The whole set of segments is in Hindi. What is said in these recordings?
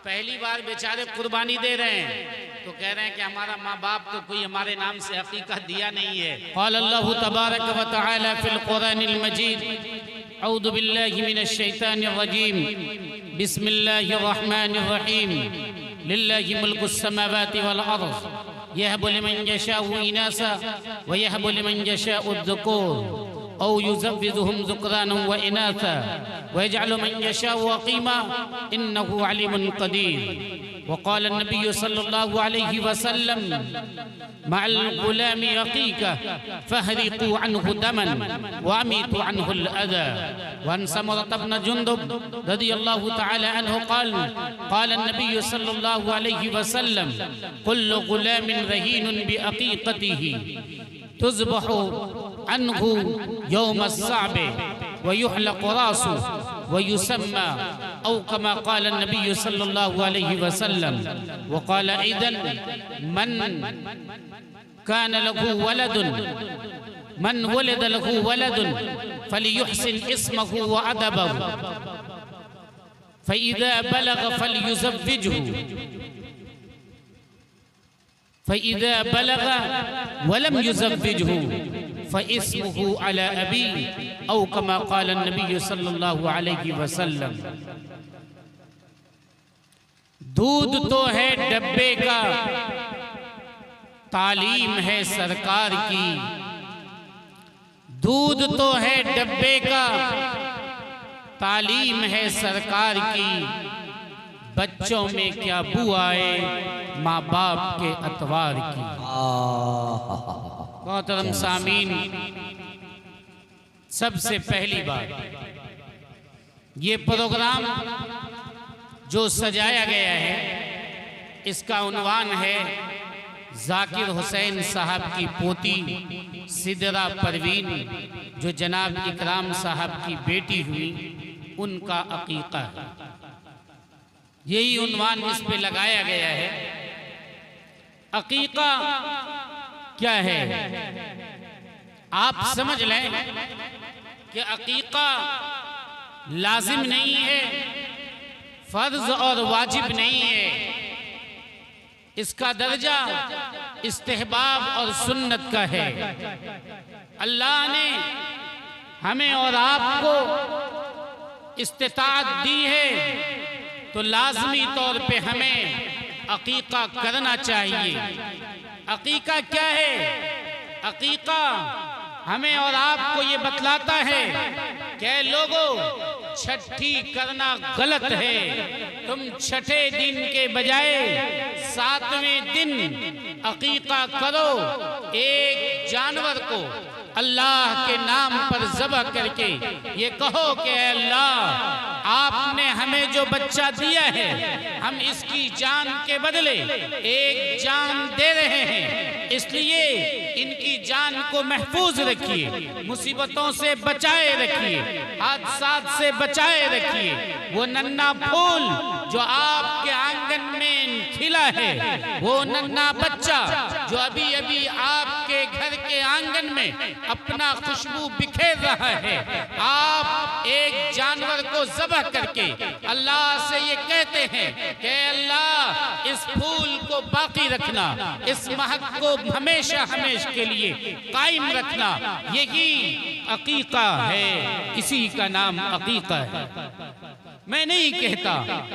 पहली बार बेचारे कुर्बानी दे रहे हैं तो कह रहे हैं कि हमारा माँ बाप तो कोई हमारे नाम से अकीक़ा दिया नहीं है। क़ाल अल्लाहु तबारक व तआला फ़िल क़ुरानिल मजीद अऊज़ु बिल्लाहि मिनश शैतानिर रजीम बिस्मिल्लाहिर रहमानिर रहीम लिल्लाहि मुल्कुस समावाति वल अर्ज़ यहबु लिमन यशाउ इनासा व यहबु लिमन यशाउ ज़ुकूर औ युज़व्विजुहुम ज़ुक्रानन व इनासा व यजअलु मन यशाउ अक़ीमा इन्नहु अलीमुन क़दीर। वक़ाल नबी सल्लल्लाहु अलैहि वसल्लम मअल गुलामी अक़ीक़ा फहरिक़ू अन्हु दमन व अमीतू अन्हुल अज़ा। वअन समरत बिन जुंदुब रज़ियल्लाहु तआला अन्हु क़ाल नबी सल्लल्लाहु अलैहि वसल्लम कुल्लु गुलामिन रहीनुन बिअक़ीक़तिही तुज़बहु अन्हु यौमस साबे व युहलक़ु रासुहु व युसम्मा औ कमा क़ाल नबी सल्लल्लाहु अलैहि वसल्लम। वक़ाल ऐदन मन कान लहु वलदुन मन वुलिद लहु वलदुन फलियुहसिन इस्महु व अदबहु फ़इज़ा बलग़ फलयुज़व्विजहु फ़इज़ा बलग़ वलम युज़व्विजहु फ़इस्मुहु अला अबी औ कमा क़ाल नबी सल्लल्लाहु अलैहि वसल्लम। दूध तो है डब्बे का, तालीम है सरकार की। दूध तो है डब्बे का, तालीम है सरकार की। बच्चों में क्या बू आए माँ बाप के अतवार की। मोहतरम सामीन, सबसे पहली बार ये प्रोग्राम जो सजाया गया है इसका उन्वान है जाकिर हुसैन साहब की पोती सिदरा परवीन जो जनाब इकराम साहब की बेटी हुई, उनका अकीक़ा है। यही उन्वान इस पे लगाया गया है। अकीक़ा क्या है आप समझ लें कि अकीक़ा लाजिम नहीं है, फर्ज और वाजिब नहीं है। इसका दर्जा इस्तेहबाब और सुन्नत का है। अल्लाह ने हमें और आपको इस्तिताअत दी है तो लाजमी तौर पे हमें अकीक़ा करना चाहिए। अकीक़ा क्या है? अकीक़ा हमें और आपको ये बतलाता है कि लोगों, छठी करना गलत है। तुम छठे दिन के बजाय 7वें दिन अकीक़ा करो। एक जानवर को अल्लाह के नाम पर ज़बह करके ये कहो कि अल्लाह आपने हमें जो बच्चा दिया है हम इसकी जान के बदले एक जान दे रहे हैं, इसलिए इनकी जान को महफूज रखिए, मुसीबतों से बचाए रखिए, हादसात से बचाए रखिए। वो नन्हा फूल जो आपके आंगन में खिला है, वो नन्हा बच्चा जो अभी अभी आपके घर के आंगन में अपना खुशबू बिखेर रहा है, आप एक जानवर को ज़बह करके अल्लाह से ये कहते हैं कि अल्लाह इस फूल को बाकी रखना, इस महक को हमेशा हमेशा के लिए कायम रखना। यही अकीक़ा है, इसी का नाम अकीक़ा है। मैं नहीं कहता,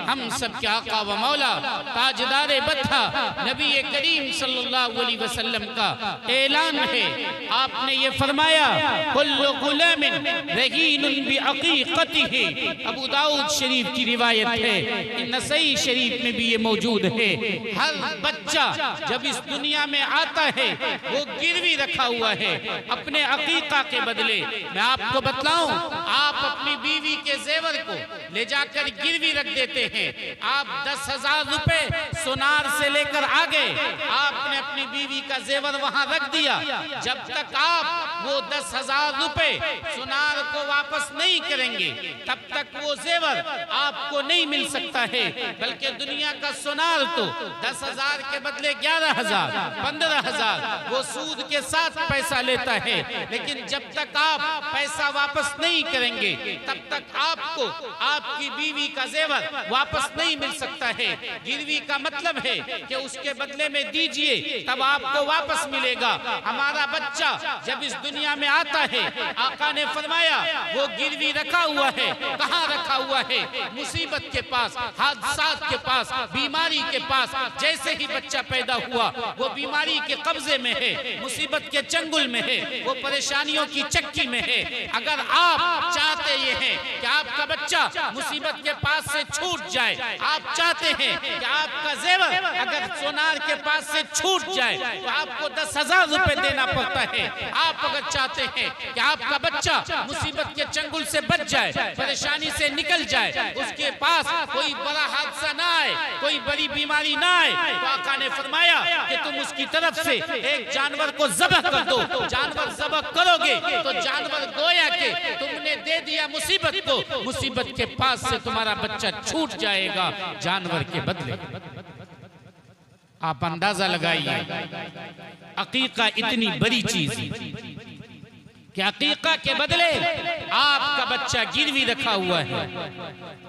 हम सब के आका व मौला ताजदार बत्ता नबी करीम सल्लल्लाहु अलैहि वसल्लम का ऐलान है। आपने ये फरमाया कुल्लु गुलामिन रहीनुन बिअक़ीक़तिही। अबू दाऊद शरीफ की रिवायत है, नसई शरीफ में भी ये मौजूद है। हर बच्चा जब इस दुनिया में आता है वो गिरवी रखा हुआ है अपने अक़ीक़ा के बदले। मैं आपको बतलाऊं, आप अपनी बीवी के जेवर को ले जाकर गिरवी रख देते हैं। आप 10,000 रुपए सोनार से लेकर आ गए, आपने अपनी बीवी का जेवर वहां रख दिया। जब तक आप वो 10,000 रुपए सोनार को वापस नहीं करेंगे तब तक वो जेवर आपको नहीं मिल सकता है। बल्कि दुनिया का सोनार तो 10,000 के बदले 11,000, 15,000 वो सूद के साथ पैसा लेता है। लेकिन जब तक आप पैसा वापस नहीं करेंगे तब तक आपको आपकी आपकी बीवी का जेवर वापस नहीं मिल सकता है। गिरवी का मतलब है कि उसके बदले में दीजिए तब आपको वापस मिलेगा। हमारा बच्चा जब इस दुनिया में आता है, आका ने फरमाया वो गिरवी रखा हुआ है। कहाँ रखा हुआ है? मुसीबत के पास, हादसात के पास, बीमारी के पास। जैसे ही बच्चा पैदा हुआ वो बीमारी के कब्जे में है, मुसीबत के चंगुल में है, वो परेशानियों की चक्की में है। अगर आप चाहते ये हैं कि आपका बच्चा मुसीबत के पास से छूट जाए, आप चाहते हैं कि आपका जेवर अगर सोनार के पास से छूट जाए तो आपको 10,000 रुपए देना पड़ता है। आप अगर चाहते हैं कि आपका बच्चा मुसीबत के चंगुल से बच जाए, परेशानी से निकल जाए, उसके पास कोई बड़ा हादसा ना आए, कोई बड़ी बीमारी ना आए, तो आका ने फरमाया कि तुम उसकी तरफ से एक जानवर को ज़बह कर दो। जानवर ज़बह करोगे तो जानवर गोया के तुमने दे दिया मुसीबत को, मुसीबत के पास से तुम्हारा बच्चा छूट जाएगा जानवर के बदले। आप अंदाजा लगाइए, अकीका इतनी बड़ी चीज कि अकीका के बदले आपका बच्चा गिरवी रखा हुआ है।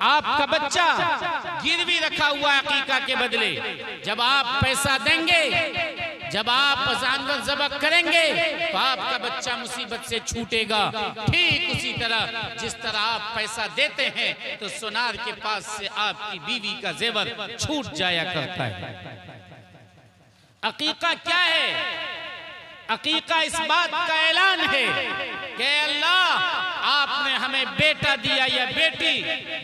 आपका बच्चा गिरवी रखा हुआ है अकीका के बदले। जब आप पैसा देंगे, जब आप जानवर ज़बह करेंगे तो आपका बच्चा मुसीबत से छूटेगा। ठीक उसी तरह जिस तरह आप पैसा देते हैं तो सोनार के पास से आपकी बीवी का जेवर छूट जाया करता है। अकीका क्या है? अकीका इस बात का ऐलान है कि अल्लाह आपने हमें बेटा दिया या बेटी,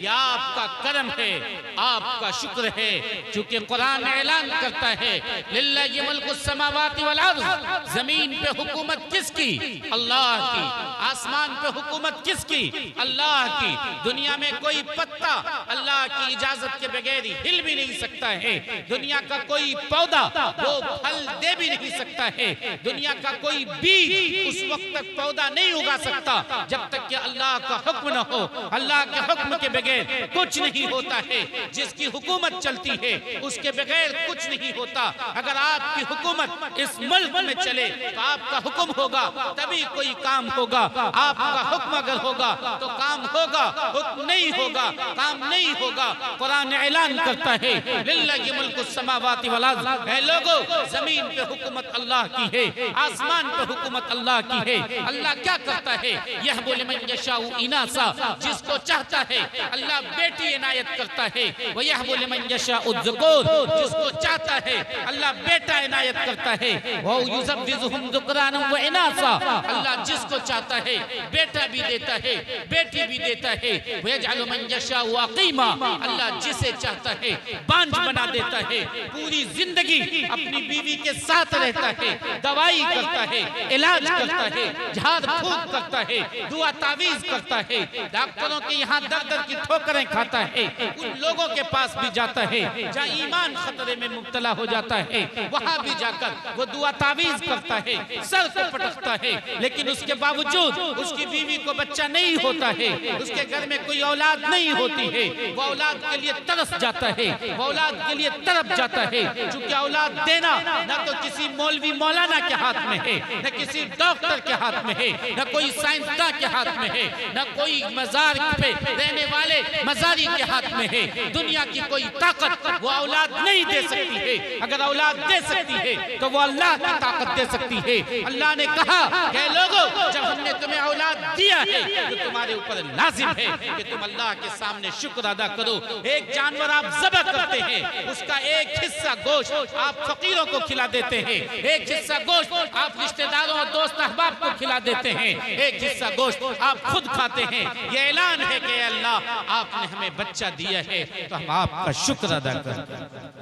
या आपका करम है, आपका शुक्र है। चूंकि कुरान ऐलान करता है लिल्लाहि मुल्कुस समावाति वल अर्ज़, जमीन पे हुकूमत किसकी? अल्लाह की। आसमान पे हुकूमत किसकी? अल्लाह की। दुनिया में कोई पत्ता अल्लाह की इजाजत के बगैर हिल भी नहीं सकता है। दुनिया का कोई पौधा वो फल दे भी नहीं सकता है। दुनिया का कोई बीज उस वक्त तक पौधा नहीं उगा सकता जब तक कि अल्लाह का हुक्म न हो। अल्लाह के हुक्म के बगैर कुछ नहीं होता है। जिसकी हुकूमत चलती है उसके बगैर कुछ नहीं होता। अगर आपकी हुकूमत इस मुल्क में चले तो आपका हुक्म होगा तभी कोई काम होगा। आपका हुक्म अगर होगा तो काम होगा, हुक्म नहीं होगा काम नहीं होगा। कुरान ऐलान करता है लिल्लाहि मुल्कुस समावाति वल अर्ज़, ऐ लोगों जमीन पे हुकूमत अल्लाह की है, आसमान पे हुकूमत अल्लाह की है। अल्लाह क्या करता है? यह बोले मन यशाउ इनासा, जिसको चाहता है अल्लाह बेटी इनायत करता है। वह यह बोले मन यशाउ ज़ुकूर, जिसको चाहता है अल्लाह बेटा इनायत करता है। वह युज़व्विजुहुम ज़ुकरान व इनासा, अल्लाह जिसको चाहता है बेटा भी देता है बेटी भी देता है। वह यजअलु मन यशाउ अक़ीमा, अल्लाह जिसे चाहता है बांझ बना देता है, पूरी जिंदगी अपनी बीवी के साथ रहता है, दवाई करता है, इलाज करता है, झाड़ फूक करता है, दुआ तावीज करता है, डॉक्टरों के यहाँ दर दर की ठोकरें खाता है। उन लोगों के पास भी जाता है जहाँ ईमान खतरे में मुब्तला हो जाता है, वहाँ भी जाकर वो दुआ तावीज करता है, सर को पटकता है। लेकिन उसके बावजूद उसकी बीवी को बच्चा नहीं होता है, उसके घर में कोई औलाद नहीं होती है। वो औलाद के लिए तरस जाता है, वो औलाद के लिए तड़प जाता है। चूंकि औलाद देना न तो किसी मौलवी मौलाना के हाथ में है, न किसी डॉक्टर के हाथ में है, न कोई साइंसदान के हाथ में है, न कोई मजार पे रहने वाले मजारी के हाथ में है। दुनिया की कोई ताकत वो औलाद नहीं दे सकती है। अगर औलाद दे सकती है तो वो अल्लाह की ताकत दे सकती है। अल्लाह ने कहा कि लोगों जब हमने तुम्हें औलाद दिया है तो तुम्हारे ऊपर लाजिम है कि तुम अल्लाह के सामने शुक्र अदा करो। एक जानवर आप ज़बह करते हैं, उसका एक हिस्सा गोश्त आप फकीरों को खिला देते हैं, एक हिस्सा गोश्त आप रिश्तेदारों और दोस्त अहबाब को खिला देते हैं, एक हिस्सा गोश्त आप खुद खाते हैं। यह ऐलान है कि अल्लाह आपने हमें बच्चा दिया है तो हम आपका शुक्र अदा करते हैं।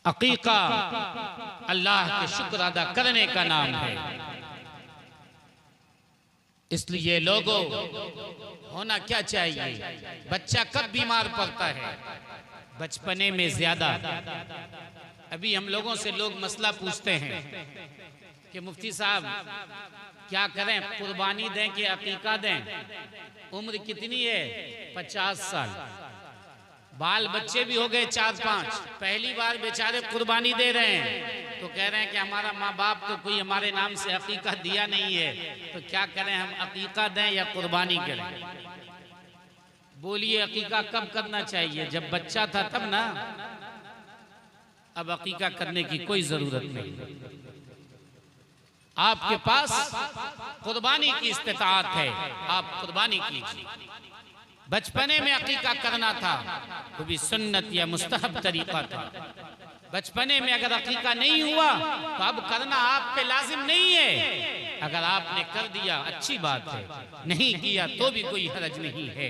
अकीका अल्लाह के शुक्र अदा करने का नाम है। इसलिए लोगों होना क्या चाहिए? बच्चा कब बीमार पड़ता है? बचपने में ज्यादा। अभी हम लोगों से लोग मसला पूछते हैं कि मुफ्ती साहब क्या करें, कुर्बानी दें कि अकीका दें? उम्र कितनी है? 50 साल। बाल बच्चे भी हो गए 4-5, पहली बार बेचारे कुर्बानी दे रहे हैं। तो कह रहे हैं कि हमारा माँ बाप तो कोई हमारे नाम से अकीका दिया नहीं है, तो क्या करें, हम अकीका दें या कुर्बानी करें? बोलिए, अकीका कब करना चाहिए? जब बच्चा था तब ना। अब अकीका करने की कोई जरूरत नहीं। आपके पास कुर्बानी की इस्तिताअत है, आप कुर्बानी कीजिए। बचपने में अकीका करना था तो भी सुन्नत या मुस्तहब तरीका था। बचपने में अगर अकीका नहीं हुआ तो अब करना आप पे लाजिम नहीं है। अगर आपने कर दिया अच्छी बात है, नहीं किया तो भी कोई हरज नहीं है।